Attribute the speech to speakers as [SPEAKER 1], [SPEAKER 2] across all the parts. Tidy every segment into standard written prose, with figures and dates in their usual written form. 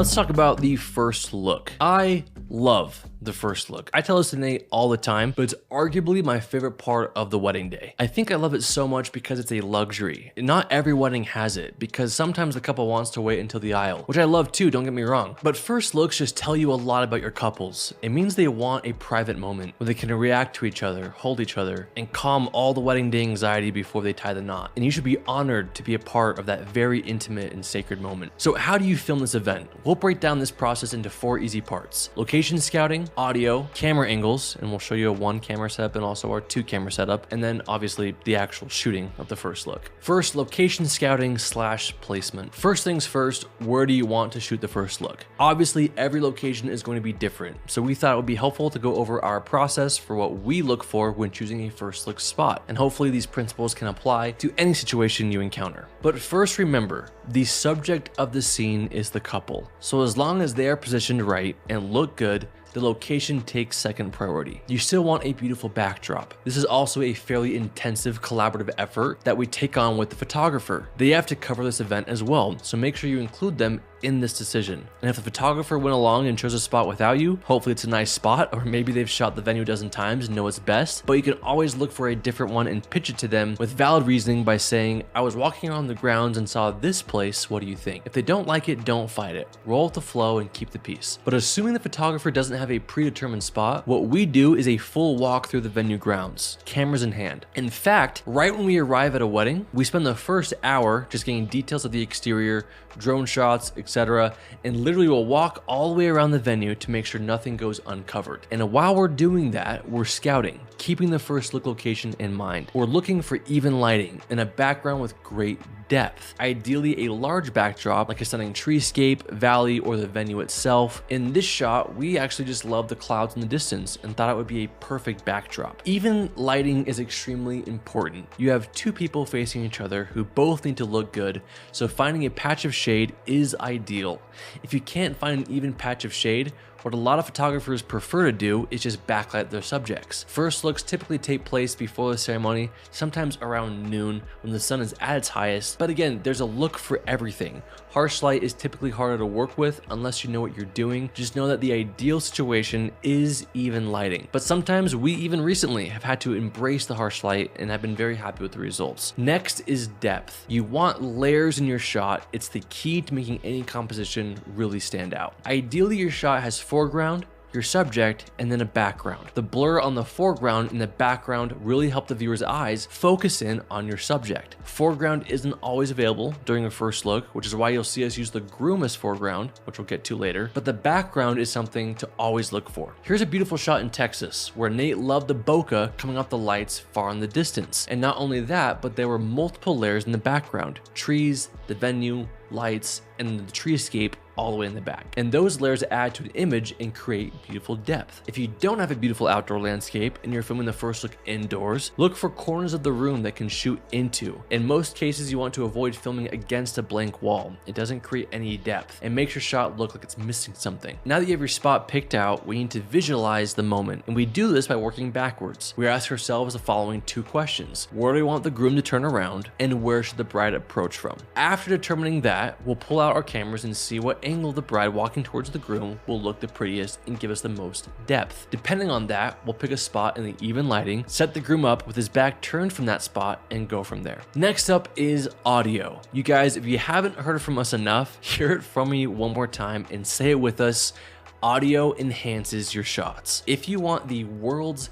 [SPEAKER 1] Let's talk about the first look. I love the first look. I tell this to Nate all the time, but it's arguably my favorite part of the wedding day. I think I love it so much because it's a luxury. Not every wedding has it, because sometimes the couple wants to wait until the aisle, which I love too, don't get me wrong. But first looks just tell you a lot about your couples. It means they want a private moment where they can react to each other, hold each other, and calm all the wedding day anxiety before they tie the knot. And you should be honored to be a part of that very intimate and sacred moment. So how do you film this event? We'll break down this process into 4 easy parts: location scouting, audio, camera angles, and we'll show you a 1 camera setup and also our 2 camera setup, and then obviously the actual shooting of the first look. First, location scouting / placement. First things first, where do you want to shoot the first look? Obviously, every location is going to be different, so we thought it would be helpful to go over our process for what we look for when choosing a first look spot, and hopefully these principles can apply to any situation you encounter. But first, remember, the subject of the scene is the couple, so as long as they are positioned right and look good, the location takes second priority. You still want a beautiful backdrop. This is also a fairly intensive collaborative effort that we take on with the photographer. They have to cover this event as well, so make sure you include them in this decision. And if the photographer went along and chose a spot without you, hopefully it's a nice spot, or maybe they've shot the venue a dozen times and know it's best, but you can always look for a different one and pitch it to them with valid reasoning by saying, I was walking around the grounds and saw this place, what do you think? If they don't like it, don't fight it. Roll with the flow and keep the peace. But assuming the photographer doesn't have a predetermined spot, what we do is a full walk through the venue grounds, cameras in hand. In fact, right when we arrive at a wedding, we spend the first hour just getting details of the exterior, drone shots, etc., and literally will walk all the way around the venue to make sure nothing goes uncovered. And while we're doing that, we're scouting, keeping the first look location in mind. We're looking for even lighting and a background with great depth. Ideally a large backdrop like a stunning treescape, valley, or the venue itself. In this shot, we actually just love the clouds in the distance and thought it would be a perfect backdrop. Even lighting is extremely important. You have 2 people facing each other who both need to look good, so finding a patch of shade is ideal. If you can't find an even patch of shade, what a lot of photographers prefer to do is just backlight their subjects. First looks typically take place before the ceremony, sometimes around noon when the sun is at its highest. But again, there's a look for everything. Harsh light is typically harder to work with unless you know what you're doing. Just know that the ideal situation is even lighting. But sometimes we even recently have had to embrace the harsh light and have been very happy with the results. Next is depth. You want layers in your shot. It's the key to making any composition really stand out. Ideally, your shot has foreground, your subject, and then a background. The blur on the foreground and the background really help the viewer's eyes focus in on your subject. Foreground isn't always available during a first look, which is why you'll see us use the groom as foreground, which we'll get to later, but the background is something to always look for. Here's a beautiful shot in Texas where Nate loved the bokeh coming off the lights far in the distance. And not only that, but there were multiple layers in the background: trees, the venue, lights, and the treescape all the way in the back. And those layers add to the image and create beautiful depth. If you don't have a beautiful outdoor landscape and you're filming the first look indoors, look for corners of the room that can shoot into. In most cases, you want to avoid filming against a blank wall. It doesn't create any depth and makes your shot look like it's missing something. Now that you have your spot picked out, we need to visualize the moment. And we do this by working backwards. We ask ourselves the following 2 questions. Where do we want the groom to turn around? And where should the bride approach from? After determining that, we'll pull out our cameras and see what angle the bride walking towards the groom will look the prettiest and give us the most depth. Depending on that, we'll pick a spot in the even lighting, set the groom up with his back turned from that spot, and go from there. Next up is audio. You guys, if you haven't heard from us enough, hear it from me one more time and say it with us. Audio enhances your shots. If you want the world's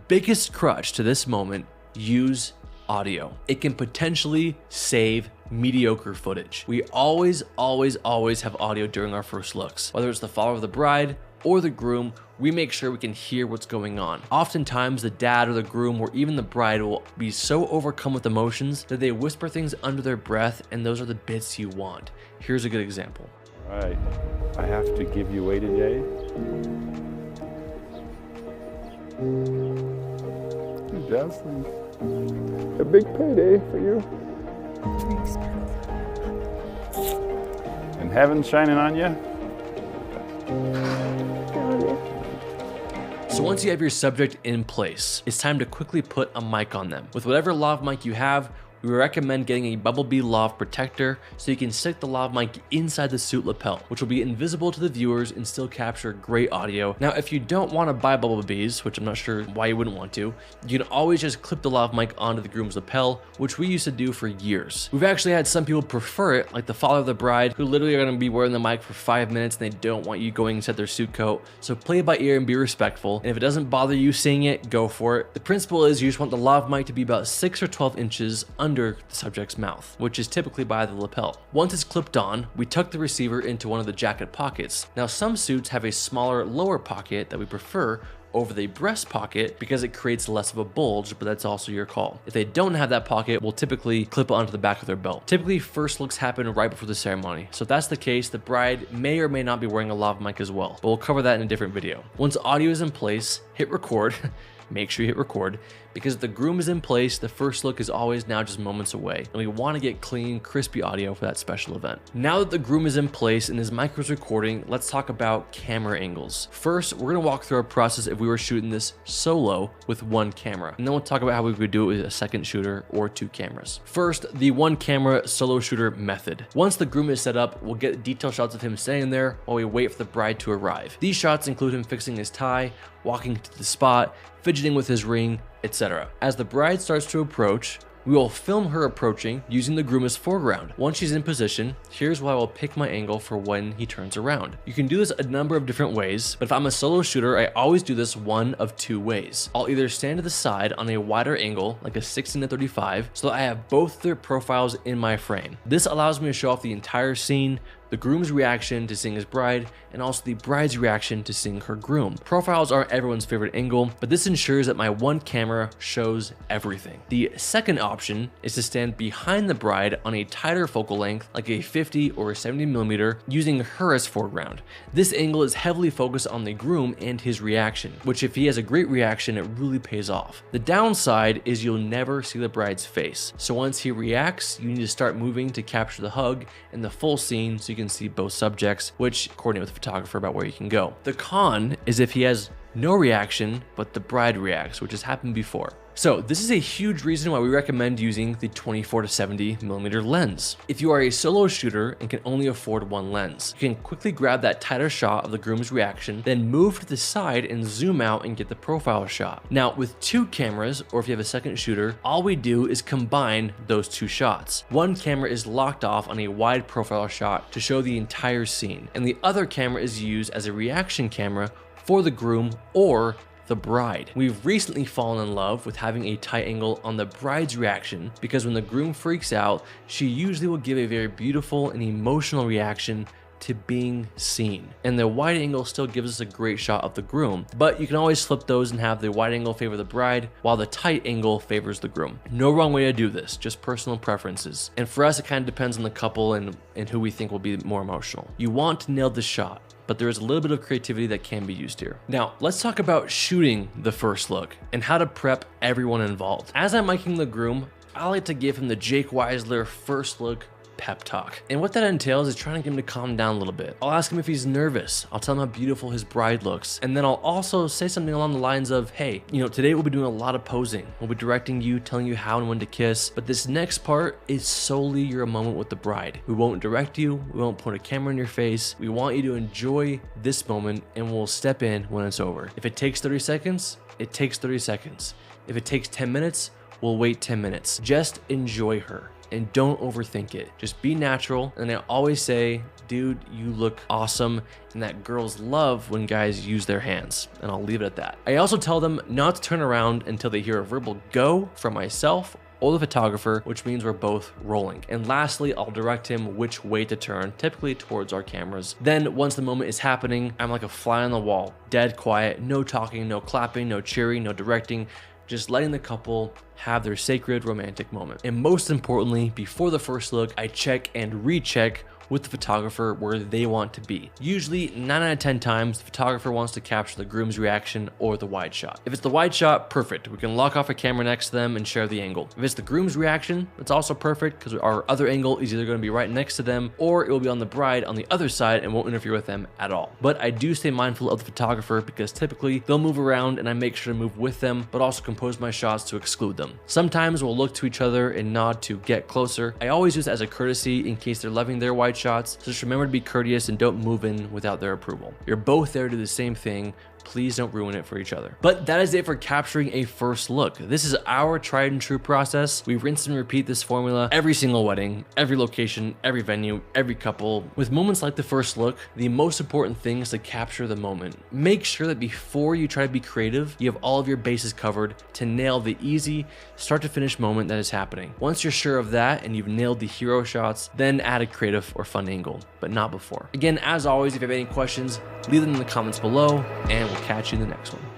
[SPEAKER 1] biggest crutch to this moment, use audio. It can potentially save mediocre footage. We always have audio during our first looks. Whether it's the father of the bride or the groom, we make sure we can hear what's going on. Oftentimes, the dad or the groom or even the bride will be so overcome with emotions that they whisper things under their breath, and those are the bits you want. Here's a good example.
[SPEAKER 2] All right, I have to give you away today. Jocelyn, a big payday for you. And heaven's shining on you.
[SPEAKER 1] So once you have your subject in place, it's time to quickly put a mic on them. With whatever lav mic you have, We recommend getting a bumblebee lav protector so you can stick the lav mic inside the suit lapel, which will be invisible to the viewers and still capture great audio. Now, if you don't want to buy bumblebees, which I'm not sure why you wouldn't want to, you can always just clip the lav mic onto the groom's lapel, which we used to do for years. We've actually had some people prefer it, like the father of the bride, who literally are going to be wearing the mic for 5 minutes and they don't want you going inside their suit coat. So play it by ear and be respectful. And if it doesn't bother you seeing it, go for it. The principle is you just want the lav mic to be about 6 or 12 inches under the subject's mouth, which is typically by the lapel. Once it's clipped on, we tuck the receiver into one of the jacket pockets. Now, some suits have a smaller lower pocket that we prefer over the breast pocket because it creates less of a bulge, but that's also your call. If they don't have that pocket, we'll typically clip it onto the back of their belt. Typically, first looks happen right before the ceremony. So if that's the case, the bride may or may not be wearing a lav mic as well, but we'll cover that in a different video. Once audio is in place, hit record. Make sure you hit record, because if the groom is in place, the first look is always now just moments away, and we want to get clean, crispy audio for that special event. Now that the groom is in place and his mic is recording, let's talk about camera angles. First, we're going to walk through our process if we were shooting this solo with one camera, and then we'll talk about how we would do it with a second shooter or 2 cameras. First, the one camera solo shooter method. Once the groom is set up, we'll get detailed shots of him standing there while we wait for the bride to arrive. These shots include him fixing his tie, walking to the spot, fidgeting with his ring, etc. As the bride starts to approach, we will film her approaching using the groom as foreground. Once she's in position, here's why I will pick my angle for when he turns around. You can do this a number of different ways, but if I'm a solo shooter, I always do this one of 2 ways. I'll either stand to the side on a wider angle, like a 16-35, so that I have both their profiles in my frame. This allows me to show off the entire scene, the groom's reaction to seeing his bride, and also the bride's reaction to seeing her groom. Profiles aren't everyone's favorite angle, but this ensures that my one camera shows everything. The second option is to stand behind the bride on a tighter focal length, like a 50 or a 70mm, using her as foreground. This angle is heavily focused on the groom and his reaction, which if he has a great reaction, it really pays off. The downside is you'll never see the bride's face. So once he reacts, you need to start moving to capture the hug and the full scene so you can see both subjects, which coordinate with the photographer about where you can go. The con is if he has no reaction, but the bride reacts, which has happened before. So this is a huge reason why we recommend using the 24-70mm lens. If you are a solo shooter and can only afford one lens, you can quickly grab that tighter shot of the groom's reaction, then move to the side and zoom out and get the profile shot. Now with 2 cameras, or if you have a second shooter, all we do is combine those 2 shots. One camera is locked off on a wide profile shot to show the entire scene, and the other camera is used as a reaction camera for the groom or the bride. We've recently fallen in love with having a tight angle on the bride's reaction, because when the groom freaks out, she usually will give a very beautiful and emotional reaction to being seen. And the wide angle still gives us a great shot of the groom, but you can always flip those and have the wide angle favor the bride while the tight angle favors the groom. No wrong way to do this, just personal preferences. And for us, it kind of depends on the couple and who we think will be more emotional. You want to nail the shot, but there is a little bit of creativity that can be used here. Now, let's talk about shooting the first look and how to prep everyone involved. As I'm miking the groom, I like to give him the Jake Weisler first look pep talk. And what that entails is trying to get him to calm down a little bit. I'll ask him if he's nervous. I'll tell him how beautiful his bride looks. And then I'll also say something along the lines of, hey, today we'll be doing a lot of posing. We'll be directing you, telling you how and when to kiss. But this next part is solely your moment with the bride. We won't direct you. We won't put a camera in your face. We want you to enjoy this moment, and we'll step in when it's over. If it takes 30 seconds, it takes 30 seconds. If it takes 10 minutes, we'll wait 10 minutes. Just enjoy her. And don't overthink it. Just be natural. And I always say, dude, you look awesome. And that girls love when guys use their hands. And I'll leave it at that. I also tell them not to turn around until they hear a verbal go from myself or the photographer, which means we're both rolling. And lastly, I'll direct him which way to turn, typically towards our cameras. Then once the moment is happening, I'm like a fly on the wall, dead quiet, no talking, no clapping, no cheering, no directing, just letting the couple have their sacred romantic moment. And most importantly, before the first look, I check and recheck with the photographer where they want to be. Usually 9 out of 10 times, the photographer wants to capture the groom's reaction or the wide shot. If it's the wide shot, perfect. We can lock off a camera next to them and share the angle. If it's the groom's reaction, it's also perfect because our other angle is either going to be right next to them or it will be on the bride on the other side and won't interfere with them at all. But I do stay mindful of the photographer because typically they'll move around and I make sure to move with them, but also compose my shots to exclude them. Sometimes we'll look to each other and nod to get closer. I always use it as a courtesy in case they're loving their wide shots, so just remember to be courteous and don't move in without their approval. You're both there to do the same thing. Please don't ruin it for each other. But that is it for capturing a first look. This is our tried and true process. We rinse and repeat this formula every single wedding, every location, every venue, every couple. With moments like the first look, the most important thing is to capture the moment. Make sure that before you try to be creative, you have all of your bases covered to nail the easy start to finish moment that is happening. Once you're sure of that and you've nailed the hero shots, then add a creative or fun angle, but not before. Again, as always, if you have any questions, leave them in the comments below and we'll catch you in the next one.